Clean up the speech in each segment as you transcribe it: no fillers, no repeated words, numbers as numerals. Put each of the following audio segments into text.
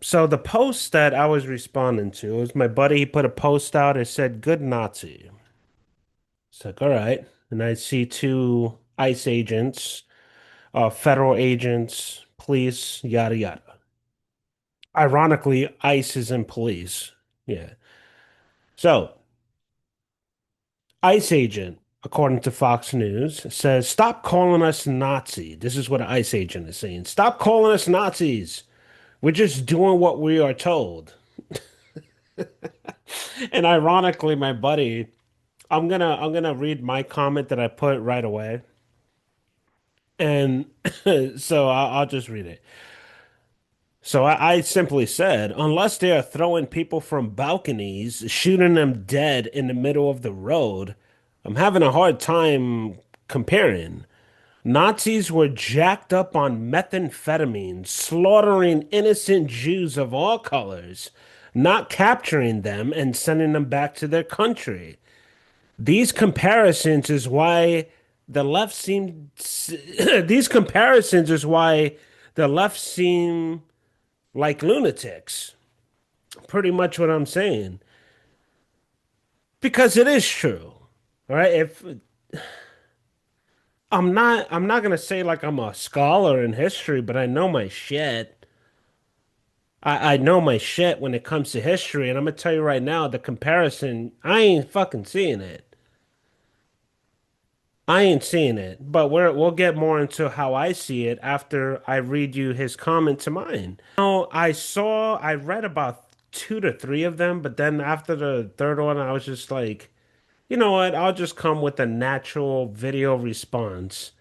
So the post that I was responding to was my buddy. He put a post out. It said, "Good Nazi." It's like, all right. And I see two ICE agents, federal agents, police, yada yada. Ironically, ICE is in police. Yeah. So, ICE agent, according to Fox News, says, "Stop calling us Nazi." This is what an ICE agent is saying. "Stop calling us Nazis. We're just doing what we are told." And ironically, my buddy, I'm gonna read my comment that I put right away. And so I'll just read it. So I simply said, unless they are throwing people from balconies, shooting them dead in the middle of the road, I'm having a hard time comparing. Nazis were jacked up on methamphetamine, slaughtering innocent Jews of all colors, not capturing them and sending them back to their country. These comparisons is why the left seem these comparisons is why the left seem like lunatics. Pretty much what I'm saying. Because it is true. All right. If I'm not gonna say like I'm a scholar in history, but I know my shit. I know my shit when it comes to history, and I'm gonna tell you right now, the comparison, I ain't fucking seeing it. I ain't seeing it, but we'll get more into how I see it after I read you his comment to mine. Now, I read about two to three of them, but then after the third one, I was just like, you know what? I'll just come with a natural video response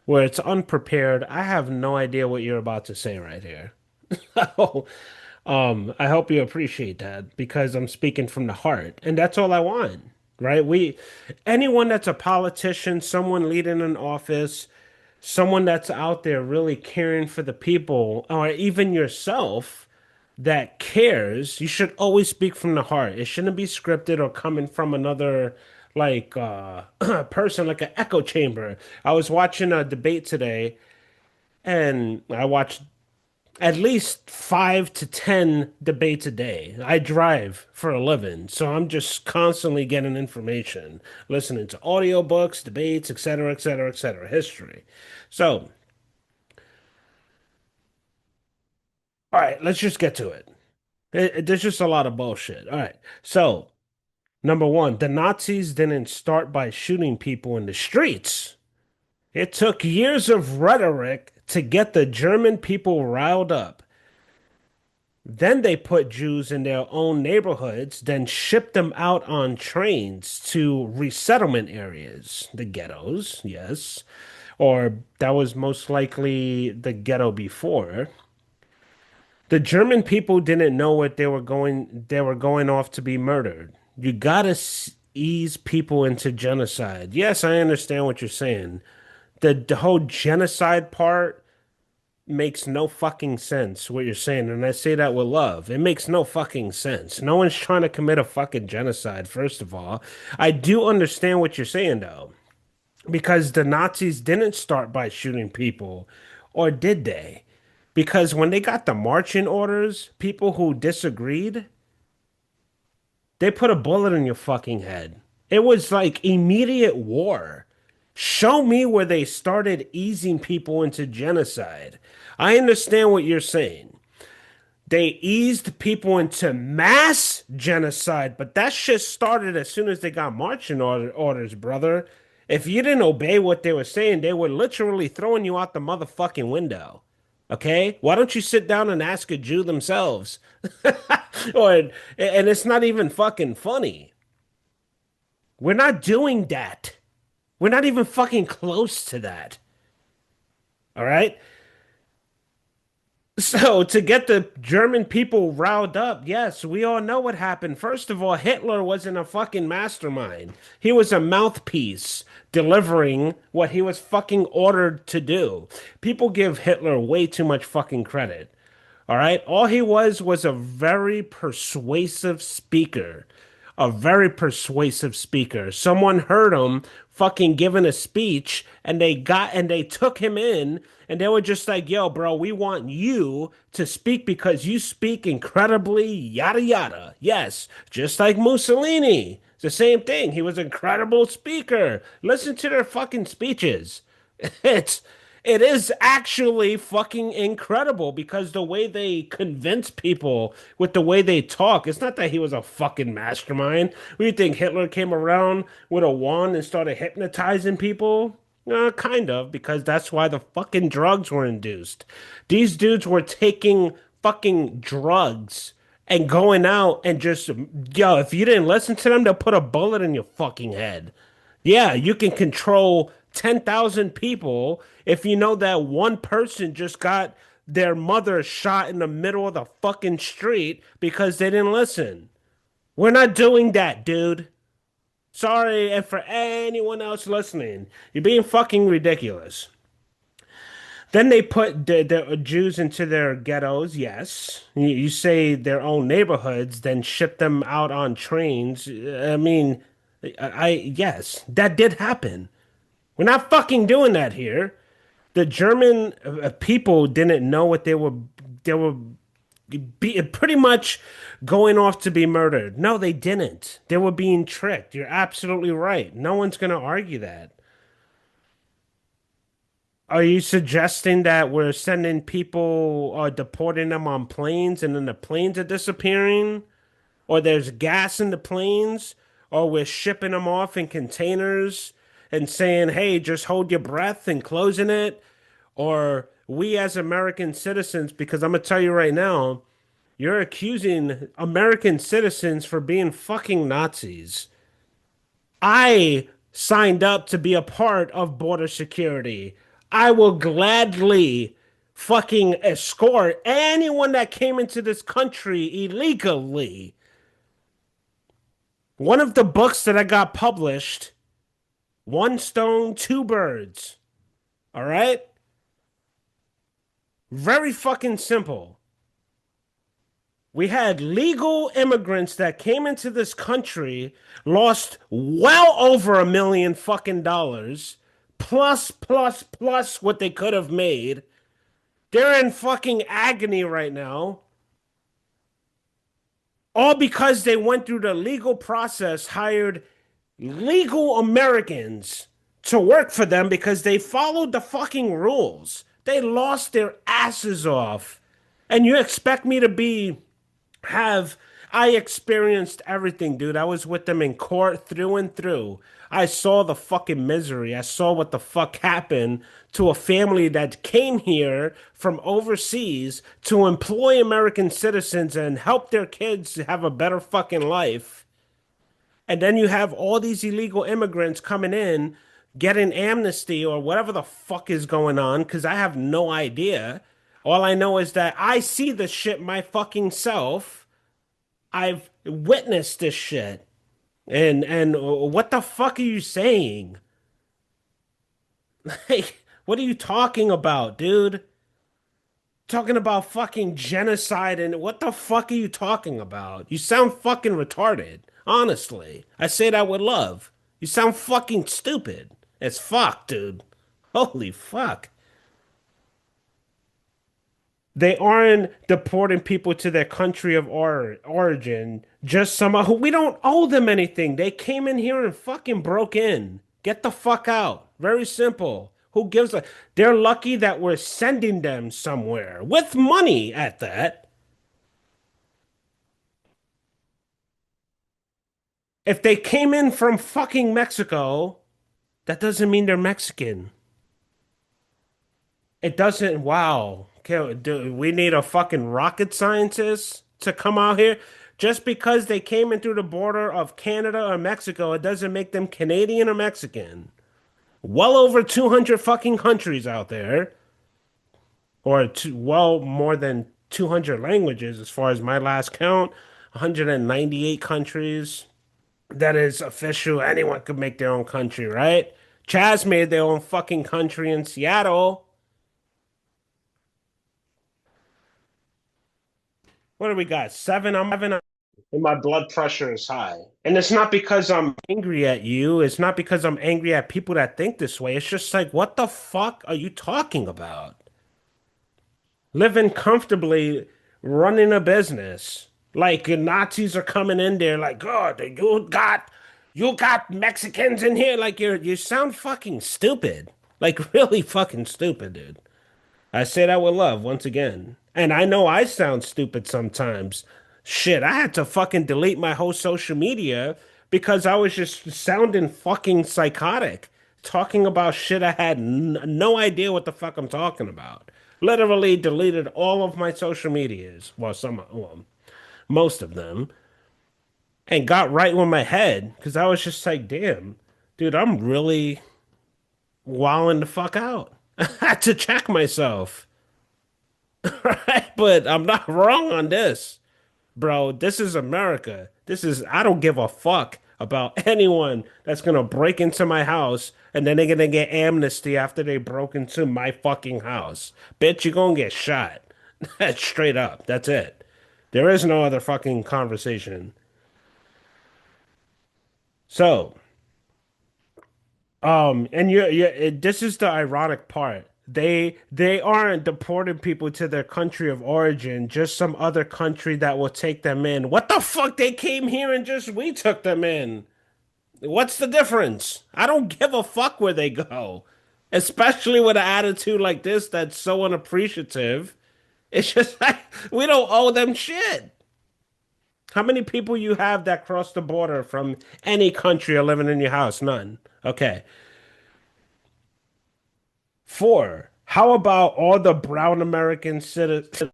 where it's unprepared. I have no idea what you're about to say right here. I hope you appreciate that because I'm speaking from the heart, and that's all I want, right? Anyone that's a politician, someone leading an office, someone that's out there really caring for the people, or even yourself that cares, you should always speak from the heart. It shouldn't be scripted or coming from another like person, like an echo chamber. I was watching a debate today, and I watched at least 5 to 10 debates a day. I drive for a living, so I'm just constantly getting information, listening to audiobooks, debates, etc., etc., etc., history. So, all right, let's just get to it. There's just a lot of bullshit. All right. So, number one, the Nazis didn't start by shooting people in the streets. It took years of rhetoric to get the German people riled up. Then they put Jews in their own neighborhoods, then shipped them out on trains to resettlement areas, the ghettos, yes, or that was most likely the ghetto before. The German people didn't know what they were going off to be murdered. You gotta ease people into genocide. Yes, I understand what you're saying. The whole genocide part makes no fucking sense what you're saying, and I say that with love. It makes no fucking sense. No one's trying to commit a fucking genocide, first of all. I do understand what you're saying though, because the Nazis didn't start by shooting people, or did they? Because when they got the marching orders, people who disagreed, they put a bullet in your fucking head. It was like immediate war. Show me where they started easing people into genocide. I understand what you're saying. They eased people into mass genocide, but that shit started as soon as they got marching orders, brother. If you didn't obey what they were saying, they were literally throwing you out the motherfucking window. Okay? Why don't you sit down and ask a Jew themselves? Or and it's not even fucking funny. We're not doing that. We're not even fucking close to that. All right? So, to get the German people riled up, yes, we all know what happened. First of all, Hitler wasn't a fucking mastermind. He was a mouthpiece delivering what he was fucking ordered to do. People give Hitler way too much fucking credit. All right? All he was a very persuasive speaker. a very persuasive speaker. Someone heard him fucking giving a speech and they took him in and they were just like, "Yo, bro, we want you to speak because you speak incredibly yada yada." Yes, just like Mussolini. It's the same thing. He was an incredible speaker. Listen to their fucking speeches. It's it is actually fucking incredible because the way they convince people with the way they talk, it's not that he was a fucking mastermind. What do you think Hitler came around with a wand and started hypnotizing people? Kind of, because that's why the fucking drugs were induced. These dudes were taking fucking drugs and going out and just, yo, if you didn't listen to them, they'll put a bullet in your fucking head. Yeah, you can control 10,000 people if you know that one person just got their mother shot in the middle of the fucking street because they didn't listen. We're not doing that, dude. Sorry, and for anyone else listening, you're being fucking ridiculous. Then they put the Jews into their ghettos, yes. You say their own neighborhoods, then ship them out on trains. I mean, yes, that did happen. We're not fucking doing that here. The German people didn't know what they were pretty much going off to be murdered. No, they didn't. They were being tricked. You're absolutely right. No one's going to argue that. Are you suggesting that we're sending people or deporting them on planes and then the planes are disappearing? Or there's gas in the planes? Or we're shipping them off in containers and saying, hey, just hold your breath and closing it? Or we as American citizens, because I'm gonna tell you right now, you're accusing American citizens for being fucking Nazis. I signed up to be a part of border security. I will gladly fucking escort anyone that came into this country illegally. One of the books that I got published, One Stone, Two Birds. All right? Very fucking simple. We had legal immigrants that came into this country, lost well over $1 million fucking dollars, plus what they could have made. They're in fucking agony right now, all because they went through the legal process, hired legal Americans to work for them because they followed the fucking rules. They lost their asses off. And you expect me to be have I experienced everything, dude. I was with them in court through and through. I saw the fucking misery. I saw what the fuck happened to a family that came here from overseas to employ American citizens and help their kids have a better fucking life. And then you have all these illegal immigrants coming in, getting amnesty or whatever the fuck is going on, because I have no idea. All I know is that I see the shit my fucking self. I've witnessed this shit. And what the fuck are you saying? Like, what are you talking about, dude? Talking about fucking genocide and what the fuck are you talking about? You sound fucking retarded. Honestly. I say that with love. You sound fucking stupid as fuck, dude. Holy fuck. They aren't deporting people to their country of origin. Just some who we don't owe them anything. They came in here and fucking broke in. Get the fuck out. Very simple. Who gives a? They're lucky that we're sending them somewhere with money at that. If they came in from fucking Mexico, that doesn't mean they're Mexican. It doesn't. Wow. Okay, do we need a fucking rocket scientist to come out here? Just because they came in through the border of Canada or Mexico, it doesn't make them Canadian or Mexican. Well over 200 fucking countries out there, or well more than 200 languages as far as my last count. 198 countries. That is official. Anyone could make their own country, right? Chaz made their own fucking country in Seattle. What do we got? Seven. I'm having and my blood pressure is high. And it's not because I'm angry at you. It's not because I'm angry at people that think this way. It's just like, what the fuck are you talking about? Living comfortably, running a business. Like Nazis are coming in there like, God, you got Mexicans in here. Like you sound fucking stupid. Like really fucking stupid, dude. I say that with love once again. And I know I sound stupid sometimes. Shit, I had to fucking delete my whole social media because I was just sounding fucking psychotic, talking about shit I had no idea what the fuck I'm talking about. Literally deleted all of my social medias, well, most of them, and got right with my head because I was just like, damn, dude, I'm really wilding the fuck out. I had to check myself. Right? But I'm not wrong on this, bro. This is America. I don't give a fuck about anyone that's gonna break into my house and then they're gonna get amnesty after they broke into my fucking house. Bitch, you're gonna get shot. That's straight up. That's it. There is no other fucking conversation. So, and this is the ironic part. They aren't deporting people to their country of origin, just some other country that will take them in. What the fuck? They came here and just we took them in. What's the difference? I don't give a fuck where they go. Especially with an attitude like this that's so unappreciative. It's just like we don't owe them shit. How many people you have that cross the border from any country are living in your house? None. Okay. Four, how about all the brown American citizens?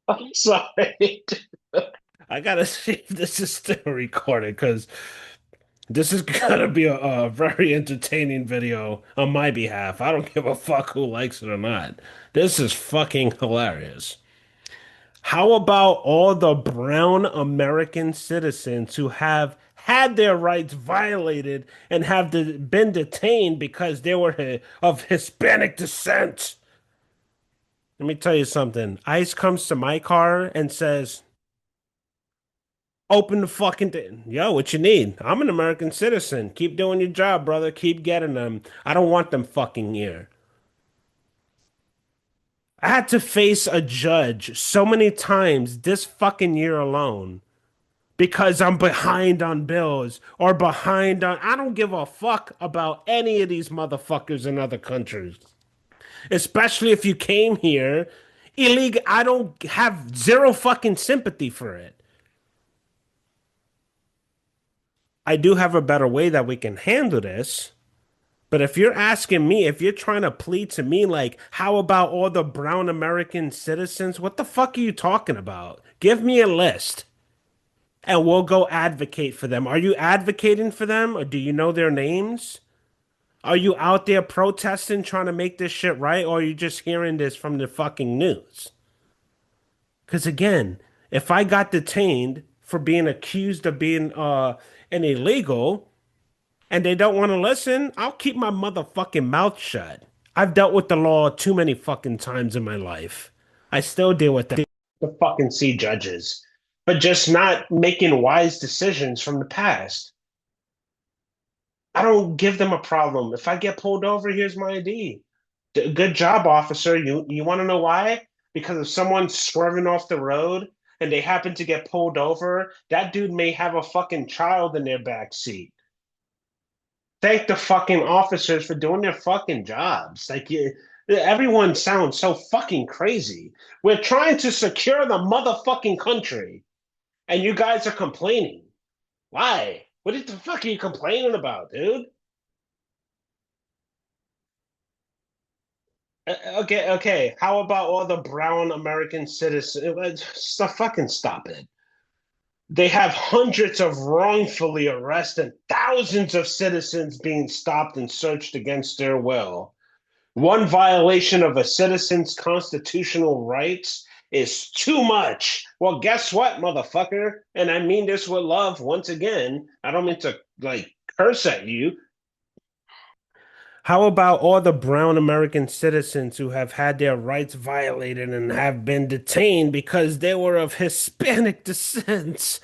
I'm sorry. I gotta see if this is still recorded because this is gonna be a very entertaining video on my behalf. I don't give a fuck who likes it or not. This is fucking hilarious. How about all the brown American citizens who have had their rights violated and have been detained because they were of Hispanic descent? Let me tell you something. ICE comes to my car and says, open the fucking thing. Yo, what you need? I'm an American citizen. Keep doing your job, brother. Keep getting them. I don't want them fucking here. I had to face a judge so many times this fucking year alone because I'm behind on bills or behind on. I don't give a fuck about any of these motherfuckers in other countries, especially if you came here illegal. I don't have zero fucking sympathy for it. I do have a better way that we can handle this. But if you're asking me, if you're trying to plead to me, like, how about all the brown American citizens? What the fuck are you talking about? Give me a list and we'll go advocate for them. Are you advocating for them or do you know their names? Are you out there protesting, trying to make this shit right? Or are you just hearing this from the fucking news? Because again, if I got detained for being accused of being an illegal, and they don't want to listen, I'll keep my motherfucking mouth shut. I've dealt with the law too many fucking times in my life. I still deal with that. The fucking see judges, but just not making wise decisions from the past. I don't give them a problem. If I get pulled over, here's my ID. Good job, officer. You want to know why? Because if someone's swerving off the road and they happen to get pulled over, that dude may have a fucking child in their back seat. Thank the fucking officers for doing their fucking jobs. Everyone sounds so fucking crazy. We're trying to secure the motherfucking country, and you guys are complaining. Why? What the fuck are you complaining about, dude? Okay, okay. How about all the brown American citizens? Fucking stop it. They have hundreds of wrongfully arrested, thousands of citizens being stopped and searched against their will. One violation of a citizen's constitutional rights is too much. Well, guess what, motherfucker? And I mean this with love once again. I don't mean to like curse at you. How about all the brown American citizens who have had their rights violated and have been detained because they were of Hispanic descent?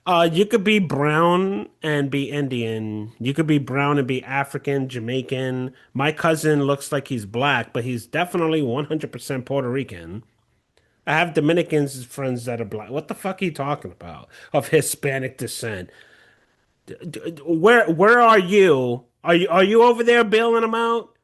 You could be brown and be Indian. You could be brown and be African, Jamaican. My cousin looks like he's black, but he's definitely 100% Puerto Rican. I have Dominicans as friends that are black. What the fuck are you talking about? Of Hispanic descent. Where are you? Are you over there bailing them out?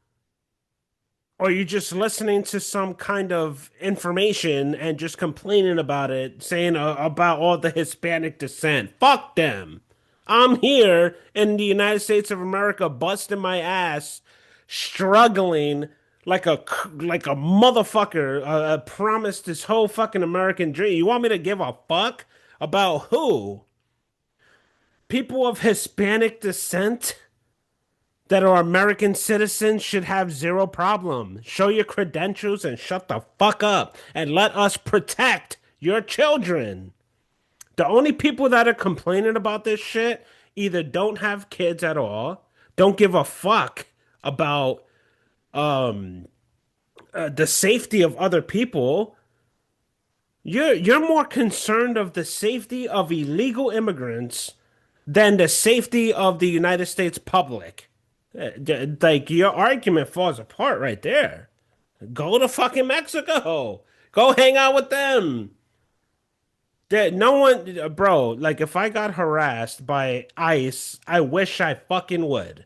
Or are you just listening to some kind of information and just complaining about it, saying about all the Hispanic descent? Fuck them. I'm here in the United States of America, busting my ass, struggling like a motherfucker. Promised this whole fucking American dream. You want me to give a fuck about who? People of Hispanic descent that are American citizens should have zero problem. Show your credentials and shut the fuck up and let us protect your children. The only people that are complaining about this shit either don't have kids at all, don't give a fuck about um the safety of other people. You're more concerned of the safety of illegal immigrants than the safety of the United States public. Like your argument falls apart right there. Go to fucking Mexico. Go hang out with them. No one, bro, like if I got harassed by ICE, I wish I fucking would.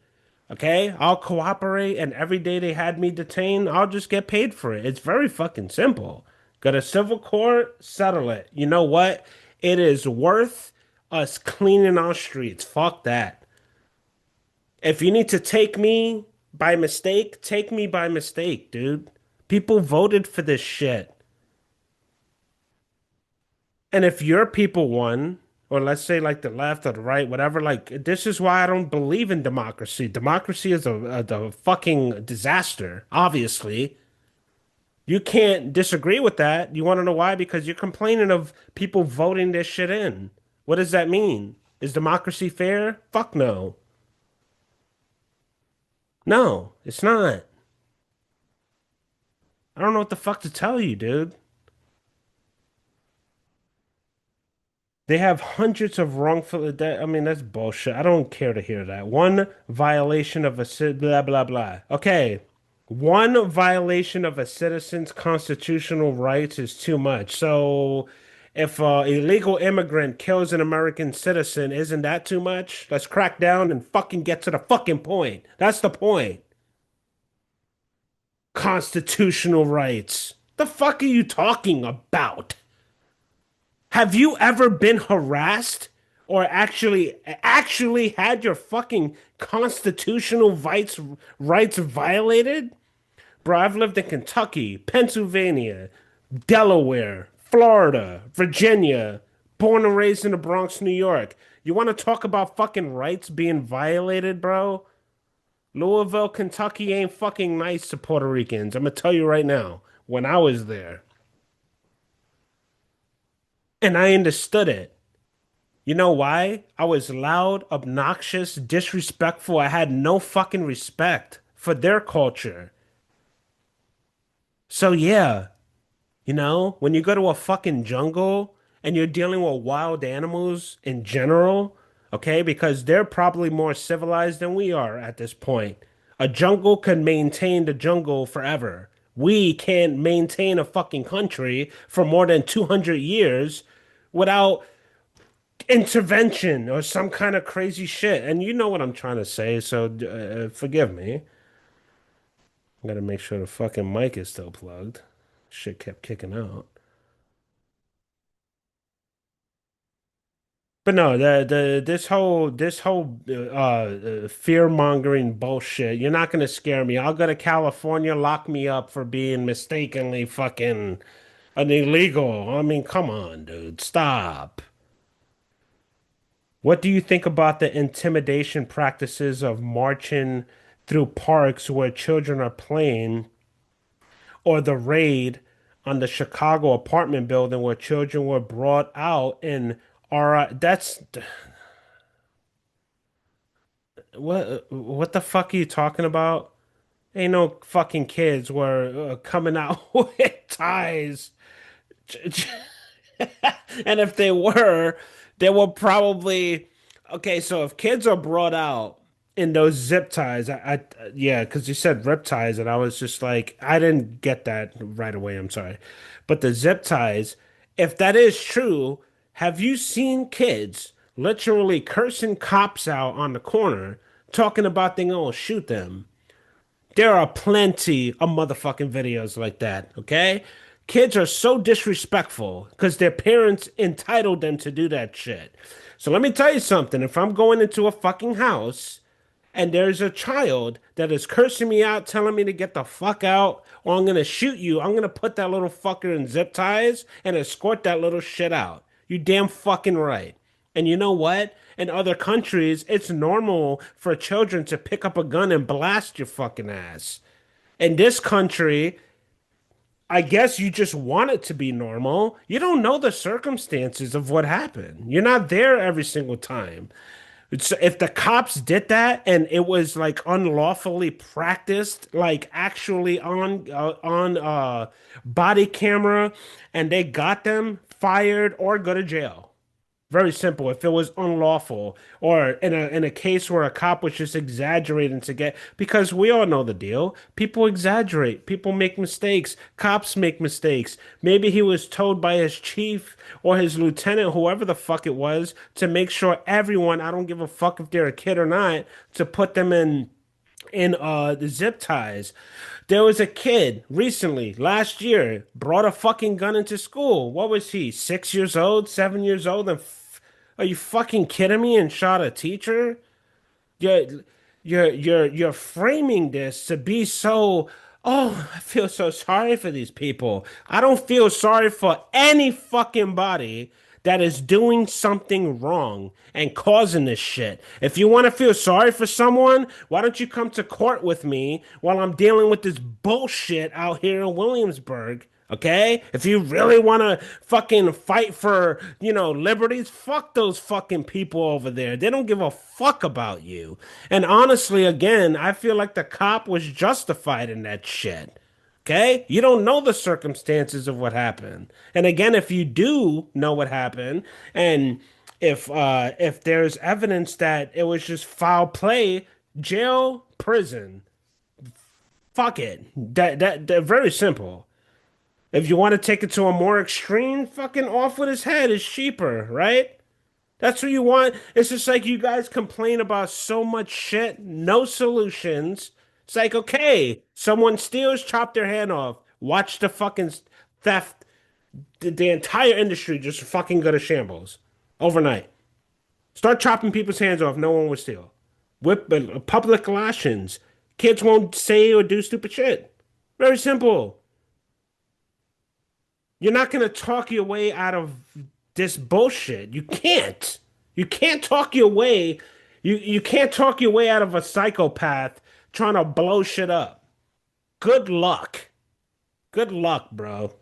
Okay? I'll cooperate, and every day they had me detained, I'll just get paid for it. It's very fucking simple. Go to civil court, settle it. You know what? It is worth us cleaning our streets. Fuck that. If you need to take me by mistake, take me by mistake, dude. People voted for this shit. And if your people won, or let's say like the left or the right, whatever, like this is why I don't believe in democracy. Democracy is the fucking disaster, obviously. You can't disagree with that. You want to know why? Because you're complaining of people voting this shit in. What does that mean? Is democracy fair? Fuck no. No, it's not. I don't know what the fuck to tell you, dude. They have hundreds of wrongful. I mean, that's bullshit. I don't care to hear that. One violation of blah blah blah. Okay, one violation of a citizen's constitutional rights is too much. So, if a illegal immigrant kills an American citizen, isn't that too much? Let's crack down and fucking get to the fucking point. That's the point. Constitutional rights. The fuck are you talking about? Have you ever been harassed or actually had your fucking constitutional rights violated? Bro, I've lived in Kentucky, Pennsylvania, Delaware, Florida, Virginia, born and raised in the Bronx, New York. You want to talk about fucking rights being violated, bro? Louisville, Kentucky ain't fucking nice to Puerto Ricans. I'm gonna tell you right now, when I was there, and I understood it. You know why? I was loud, obnoxious, disrespectful. I had no fucking respect for their culture. So yeah, when you go to a fucking jungle and you're dealing with wild animals in general, okay, because they're probably more civilized than we are at this point. A jungle can maintain the jungle forever. We can't maintain a fucking country for more than 200 years without intervention or some kind of crazy shit. And you know what I'm trying to say, so forgive me. I gotta make sure the fucking mic is still plugged. Shit kept kicking out. But no, the this whole fear-mongering bullshit, you're not gonna scare me. I'll go to California, lock me up for being mistakenly fucking an illegal. I mean, come on, dude. Stop. What do you think about the intimidation practices of marching through parks where children are playing, or the raid on the Chicago apartment building where children were brought out and are that's what the fuck are you talking about? Ain't no fucking kids were coming out with ties. And if they were probably okay. So if kids are brought out in those zip ties, yeah, because you said rip ties, and I was just like, I didn't get that right away. I'm sorry, but the zip ties, if that is true, have you seen kids literally cursing cops out on the corner, talking about they gonna shoot them? There are plenty of motherfucking videos like that, okay? Kids are so disrespectful because their parents entitled them to do that shit. So let me tell you something. If I'm going into a fucking house and there's a child that is cursing me out, telling me to get the fuck out, or I'm gonna shoot you, I'm gonna put that little fucker in zip ties and escort that little shit out. You damn fucking right. And you know what? In other countries, it's normal for children to pick up a gun and blast your fucking ass. In this country, I guess you just want it to be normal. You don't know the circumstances of what happened. You're not there every single time. If the cops did that and it was like unlawfully practiced, like actually on body camera, and they got them fired or go to jail. Very simple. If it was unlawful, or in a case where a cop was just exaggerating to get, because we all know the deal. People exaggerate. People make mistakes. Cops make mistakes. Maybe he was told by his chief or his lieutenant, whoever the fuck it was, to make sure everyone, I don't give a fuck if they're a kid or not, to put them in the zip ties. There was a kid recently, last year, brought a fucking gun into school. What was he? 6 years old, 7 years old, and are you fucking kidding me? And shot a teacher? You're you're framing this to be so, oh, I feel so sorry for these people. I don't feel sorry for any fucking body that is doing something wrong and causing this shit. If you want to feel sorry for someone, why don't you come to court with me while I'm dealing with this bullshit out here in Williamsburg? Okay? If you really want to fucking fight for, liberties, fuck those fucking people over there. They don't give a fuck about you. And honestly, again, I feel like the cop was justified in that shit. Okay? You don't know the circumstances of what happened. And again, if you do know what happened, and if there's evidence that it was just foul play, jail, prison. Fuck it. That very simple. If you want to take it to a more extreme, fucking off with his head is cheaper, right? That's what you want. It's just like you guys complain about so much shit, no solutions. It's like, okay, someone steals, chop their hand off. Watch the fucking theft. The entire industry just fucking go to shambles overnight. Start chopping people's hands off. No one will steal. Whip public colations. Kids won't say or do stupid shit. Very simple. You're not going to talk your way out of this bullshit. You can't. You can't talk your way. You can't talk your way out of a psychopath trying to blow shit up. Good luck. Good luck, bro.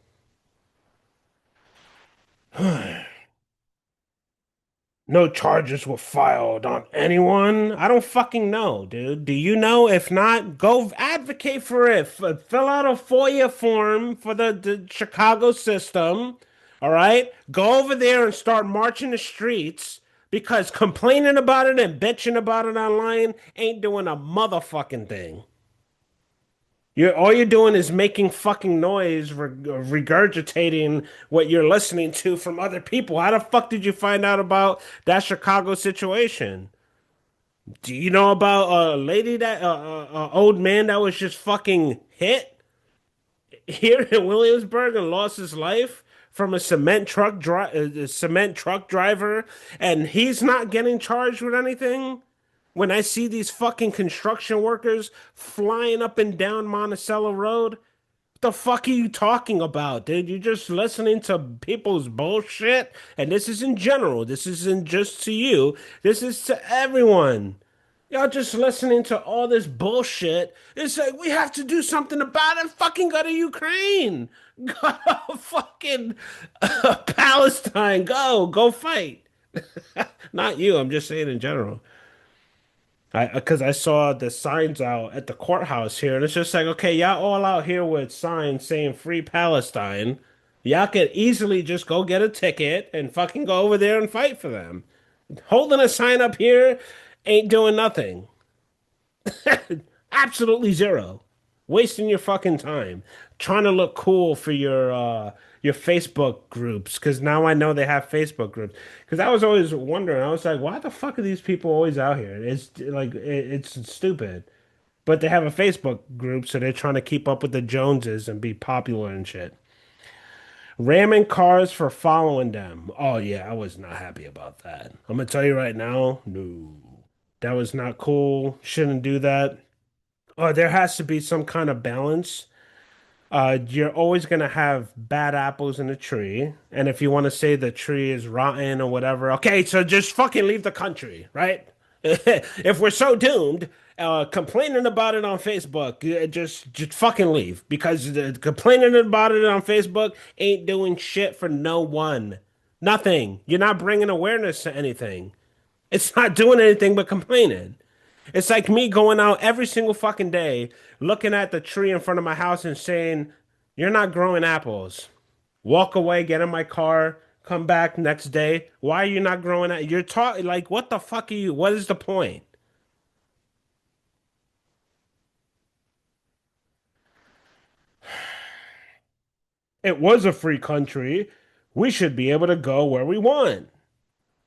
No charges were filed on anyone. I don't fucking know, dude. Do you know? If not, go advocate for it. Fill out a FOIA form for the Chicago system. All right? Go over there and start marching the streets because complaining about it and bitching about it online ain't doing a motherfucking thing. All you're doing is making fucking noise, regurgitating what you're listening to from other people. How the fuck did you find out about that Chicago situation? Do you know about a lady old man that was just fucking hit here in Williamsburg and lost his life from a cement truck driver, and he's not getting charged with anything? When I see these fucking construction workers flying up and down Monticello Road, what the fuck are you talking about, dude? You're just listening to people's bullshit. And this is in general. This isn't just to you. This is to everyone. Y'all just listening to all this bullshit. It's like, we have to do something about it. Fucking go to Ukraine. Go to fucking Palestine. Go fight. Not you. I'm just saying in general. Because I saw the signs out at the courthouse here, and it's just like, okay, y'all all out here with signs saying "Free Palestine." Y'all could easily just go get a ticket and fucking go over there and fight for them. Holding a sign up here ain't doing nothing. Absolutely zero. Wasting your fucking time trying to look cool for your Facebook groups because now I know they have Facebook groups. Because I was always wondering, I was like, why the fuck are these people always out here? It's like it's stupid. But they have a Facebook group, so they're trying to keep up with the Joneses and be popular and shit. Ramming cars for following them. Oh yeah, I was not happy about that. I'm gonna tell you right now, no. That was not cool. Shouldn't do that. There has to be some kind of balance. You're always gonna have bad apples in a tree, and if you want to say the tree is rotten or whatever, okay, so just fucking leave the country, right? If we're so doomed, complaining about it on Facebook, just fucking leave because complaining about it on Facebook ain't doing shit for no one. Nothing. You're not bringing awareness to anything. It's not doing anything but complaining. It's like me going out every single fucking day, looking at the tree in front of my house and saying, "You're not growing apples." Walk away, get in my car, come back next day. Why are you not growing at? You're talking like, what the fuck are you? What is the point? It was a free country. We should be able to go where we want.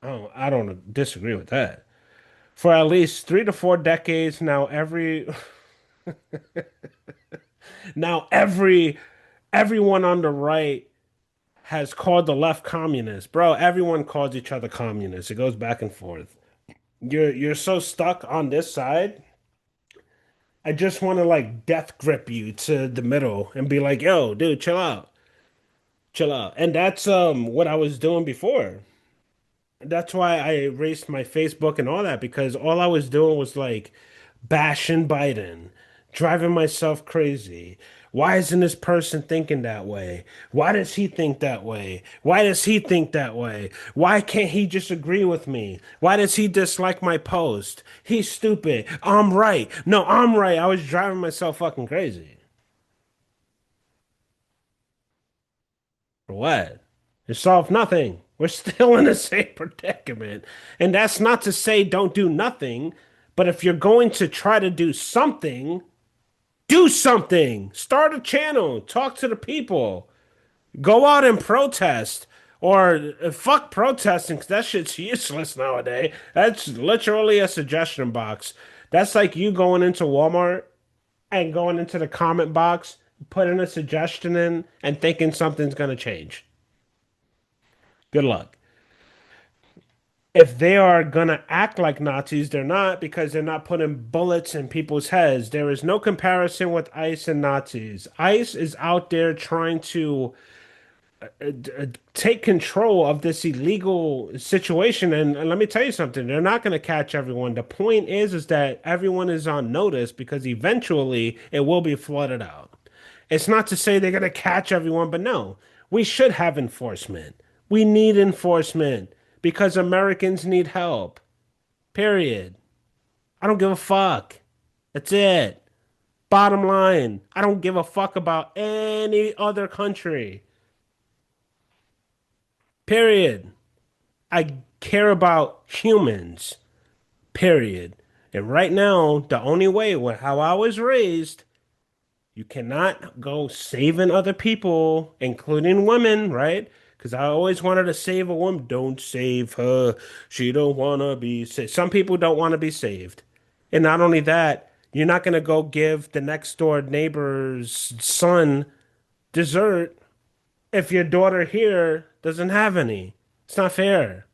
Oh, I don't disagree with that. For at least 3 to 4 decades now, now everyone on the right has called the left communist. Bro, everyone calls each other communists. It goes back and forth. You're so stuck on this side. I just want to like death grip you to the middle and be like, "Yo, dude, chill out. Chill out." And that's what I was doing before. That's why I erased my Facebook and all that because all I was doing was like bashing Biden, driving myself crazy. Why isn't this person thinking that way? Why does he think that way? Why does he think that way? Why can't he just agree with me? Why does he dislike my post? He's stupid. I'm right. No, I'm right. I was driving myself fucking crazy. For what? It solved nothing. We're still in the same predicament. And that's not to say don't do nothing, but if you're going to try to do something. Start a channel. Talk to the people. Go out and protest. Or fuck protesting, because that shit's useless nowadays. That's literally a suggestion box. That's like you going into Walmart and going into the comment box, putting a suggestion in, and thinking something's going to change. Good luck. If they are gonna act like Nazis, they're not because they're not putting bullets in people's heads. There is no comparison with ICE and Nazis. ICE is out there trying to take control of this illegal situation, and let me tell you something, they're not going to catch everyone. The point is that everyone is on notice because eventually it will be flooded out. It's not to say they're going to catch everyone, but no, we should have enforcement. We need enforcement because Americans need help. Period. I don't give a fuck. That's it. Bottom line, I don't give a fuck about any other country. Period. I care about humans. Period. And right now, the only way with how I was raised, you cannot go saving other people, including women, right? Because I always wanted to save a woman. Don't save her. She don't want to be saved. Some people don't want to be saved. And not only that, you're not going to go give the next door neighbor's son dessert if your daughter here doesn't have any. It's not fair.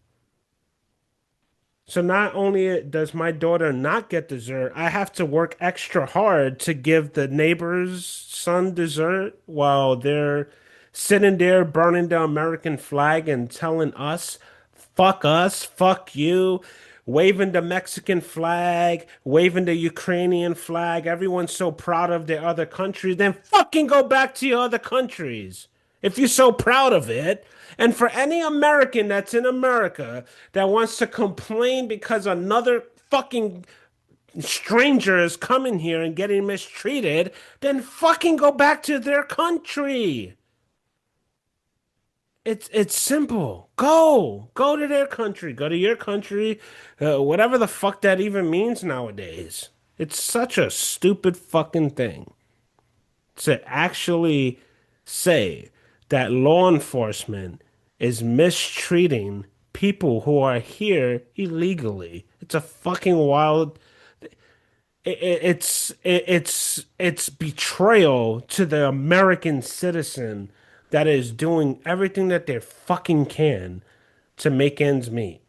So not only does my daughter not get dessert, I have to work extra hard to give the neighbor's son dessert while they're sitting there burning the American flag and telling us, fuck you, waving the Mexican flag, waving the Ukrainian flag. Everyone's so proud of their other countries. Then fucking go back to your other countries if you're so proud of it. And for any American that's in America that wants to complain because another fucking strangers coming here and getting mistreated, then fucking go back to their country. It's simple. Go to their country. Go to your country. Whatever the fuck that even means nowadays. It's such a stupid fucking thing to actually say that law enforcement is mistreating people who are here illegally. It's a fucking wild. It's betrayal to the American citizen that is doing everything that they fucking can to make ends meet.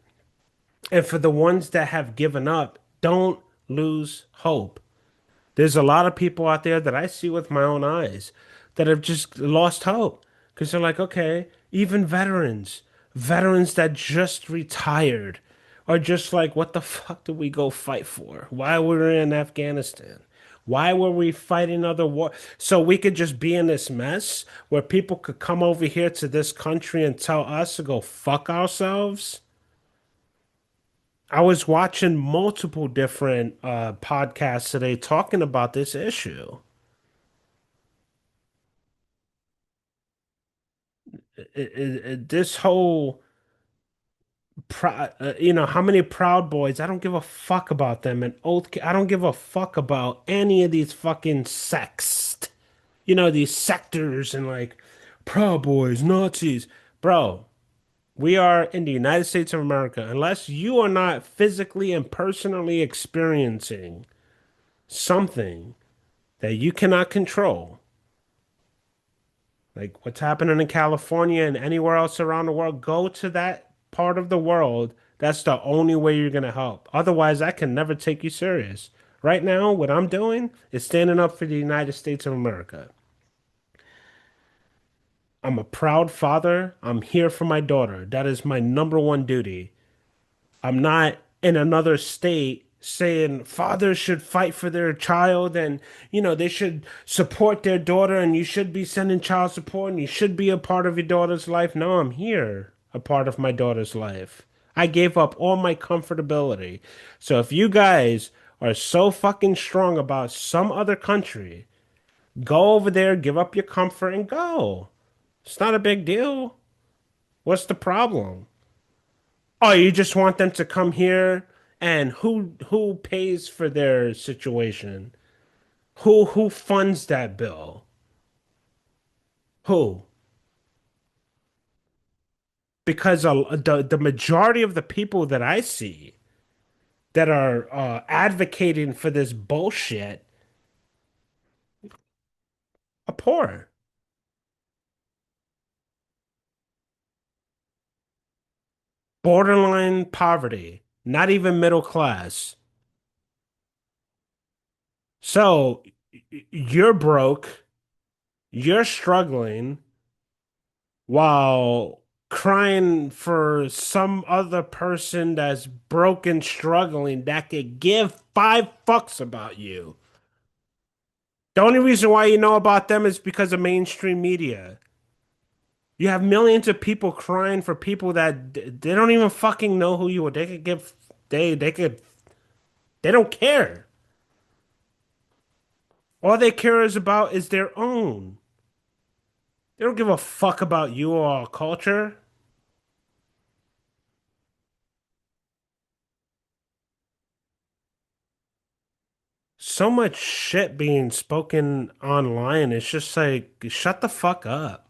And for the ones that have given up, don't lose hope. There's a lot of people out there that I see with my own eyes that have just lost hope because they're like, okay, even veterans that just retired are just like, what the fuck did we go fight for? Why were we in Afghanistan? Why were we fighting other war? So we could just be in this mess where people could come over here to this country and tell us to go fuck ourselves? I was watching multiple different podcasts today talking about this issue. This whole how many Proud Boys? I don't give a fuck about them. And I don't give a fuck about any of these fucking sects. These sectors and like Proud Boys, Nazis, bro. We are in the United States of America. Unless you are not physically and personally experiencing something that you cannot control, like what's happening in California and anywhere else around the world, go to that part of the world. That's the only way you're going to help. Otherwise, I can never take you serious. Right now, what I'm doing is standing up for the United States of America. I'm a proud father. I'm here for my daughter. That is my number one duty. I'm not in another state saying fathers should fight for their child and they should support their daughter and you should be sending child support and you should be a part of your daughter's life. No, I'm here, a part of my daughter's life. I gave up all my comfortability. So if you guys are so fucking strong about some other country, go over there, give up your comfort and go. It's not a big deal. What's the problem? Oh, you just want them to come here and who pays for their situation? Who funds that bill? Who? Because the majority of the people that I see that are advocating for this bullshit are poor, borderline poverty, not even middle class. So you're broke, you're struggling, while crying for some other person that's broken, struggling, that could give five fucks about you. The only reason why you know about them is because of mainstream media. You have millions of people crying for people that they don't even fucking know who you are. They could give they could they don't care. All they care is about is their own. They don't give a fuck about you or our culture. So much shit being spoken online. It's just like, shut the fuck up.